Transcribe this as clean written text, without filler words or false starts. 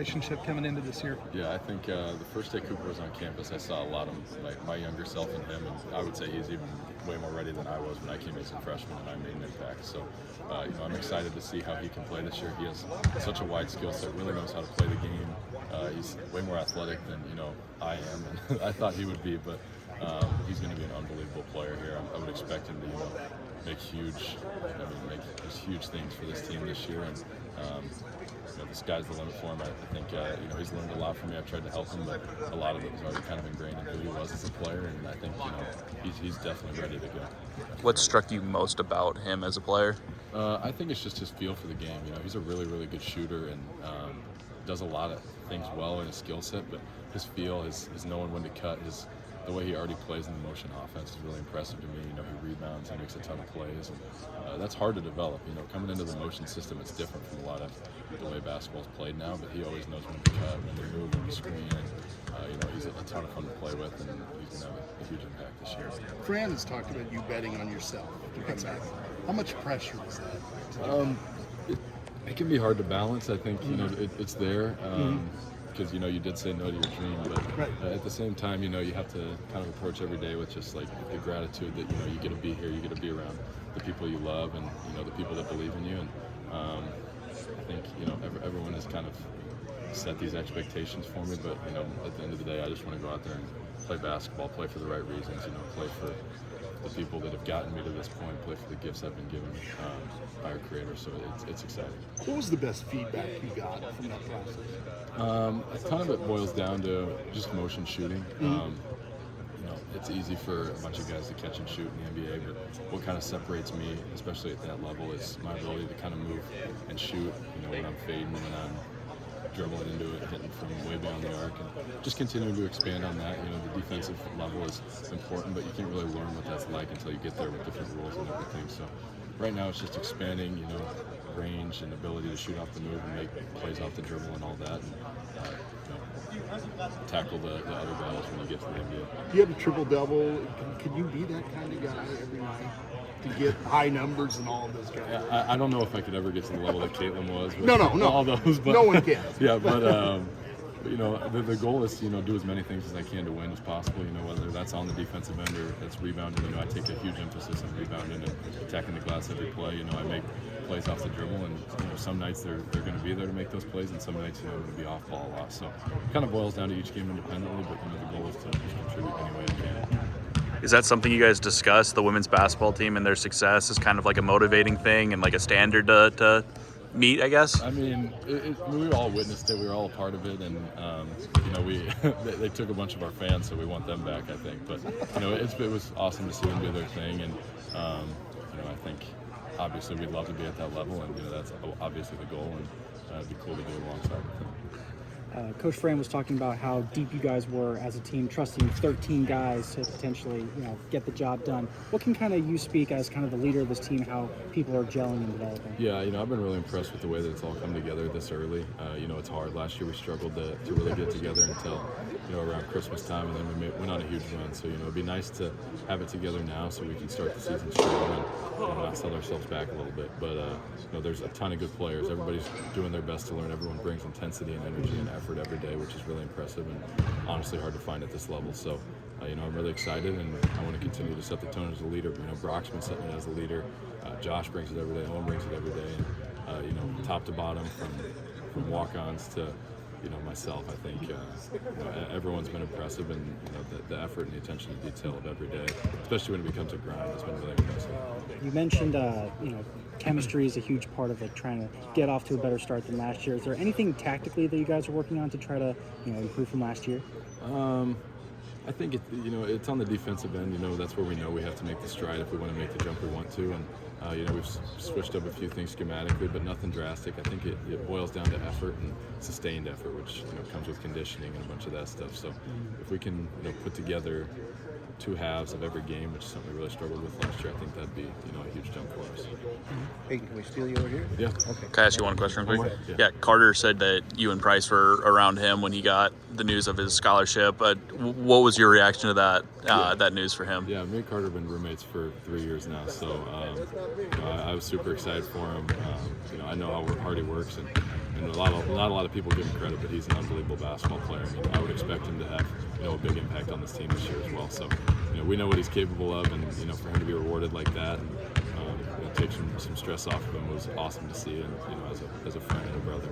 relationship coming into this year? Yeah, I think the first day Cooper was on campus, I saw a lot of my younger self in him, and I would say he's even way more ready than I was when I came as a freshman and I made an impact. So, I'm excited to see how he can play this year. He has such a wide skill set, really knows how to play the game. He's way more athletic than I am, and I thought he would be, but he's going to be an unbelievable player here. I would expect him to make huge things for this team this year, and the sky's the limit for him. I think he's learned a lot from me. I've tried to help him, but a lot of it was already kind of ingrained in who he was as a player, and I think he's definitely ready to go. What struck you most about him as a player? I think it's just his feel for the game. He's a really, really good shooter and does a lot of things well in his skill set, but his feel, his knowing when to cut, the way he already plays in the motion offense is really impressive to me. He rebounds, he makes a ton of plays, and that's hard to develop. Coming into the motion system, it's different from a lot of the way basketball's played now, but he always knows when to cut, when to move, when to screen, and he's a ton of fun to play with, and he's going to have a huge impact this year. Fran has talked about you betting on yourself to come back. How much pressure is that? It can be hard to balance. I think it's there. Because you did say no to your dream, but at the same time, you have to kind of approach every day with just like the gratitude that you get to be here, you get to be around the people you love, and the people that believe in you. And I think everyone has kind of set these expectations for me, but at the end of the day, I just want to go out there and play basketball, play for the right reasons, play for the people that have gotten me to this point, play for the gifts I've been given by our Creator. So it's exciting. What was the best feedback you got from that process? A ton of it boils down to just motion shooting. It's easy for a bunch of guys to catch and shoot in the NBA, but what kind of separates me, especially at that level, is my ability to kind of move and shoot. When I'm fading, when I'm dribbling into it, hitting from way beyond the arc, and just continuing to expand on that. The defensive level is important, but you can't really learn what that's like until you get there with different rules and everything. So right now it's just expanding, range and ability to shoot off the move and make plays off the dribble and all that, and tackle the other guys when you get to the NBA. You have a triple-double. Can you be that kind of guy every night to get high numbers and all of those guys? Yeah, I don't know if I could ever get to the level that Caitlin was. No. All those, but, no one can. Yeah, but the goal is do as many things as I can to win as possible. Whether that's on the defensive end or that's rebounding. I take a huge emphasis on rebounding and attacking the glass every play. I make plays off the dribble, and some nights they're going to be there to make those plays, and some nights I'm going to be off ball a lot. So it kind of boils down to each game independently, but the goal is to just contribute any way I can. Is that something you guys discuss, the women's basketball team and their success is kind of like a motivating thing and like a standard to meet, I guess? I mean, we all witnessed it. We were all a part of it, and they took a bunch of our fans, so we want them back, I think. But it was awesome to see them do their thing, and I think obviously we'd love to be at that level, and that's obviously the goal, and it'd be cool to do alongside with them. Coach Fran was talking about how deep you guys were as a team, trusting 13 guys to potentially, get the job done. What can kind of you speak as kind of the leader of this team, how people are gelling and developing? Yeah, I've been really impressed with the way that it's all come together this early. It's hard. Last year we struggled to really get together until, around Christmas time, and then we went on a huge run. So, it'd be nice to have it together now so we can start the season strong and not set ourselves back a little bit. But, there's a ton of good players. Everybody's doing their best to learn. Everyone brings intensity and energy and effort every day, which is really impressive and honestly hard to find at this level. So, I'm really excited, and I want to continue to set the tone as a leader. Brock's been setting it as a leader. Josh brings it every day. Owen brings it every day. And, top to bottom, from walk-ons to, myself, I think everyone's been impressive, and the effort and the attention to detail of every day, especially when it becomes a grind, has been really impressive. You mentioned, chemistry is a huge part of it, trying to get off to a better start than last year. Is there anything tactically that you guys are working on to try to, improve from last year? I think it's on the defensive end. That's where we know we have to make the stride if we want to make the jump we want to. And we've switched up a few things schematically, but nothing drastic. I think it boils down to effort and sustained effort, which comes with conditioning and a bunch of that stuff. So if we can put together two halves of every game, which is something we really struggled with last year, I think that'd be a huge jump for us. Payton, can we steal you over here? Yeah. Okay. Can I ask you one question real quick? Yeah. Yeah, Carter said that you and Price were around him when he got the news of his scholarship. But what was your reaction to that news for him? Yeah, me and Carter have been roommates for 3 years now, so I was super excited for him. I know how hard he works, and and not a lot of people give him credit, but he's an unbelievable basketball player. I mean, I would expect him to have a big impact on this team this year as well. So we know what he's capable of, and for him to be rewarded like that and take some stress off of him was awesome to see, and as a friend and a brother.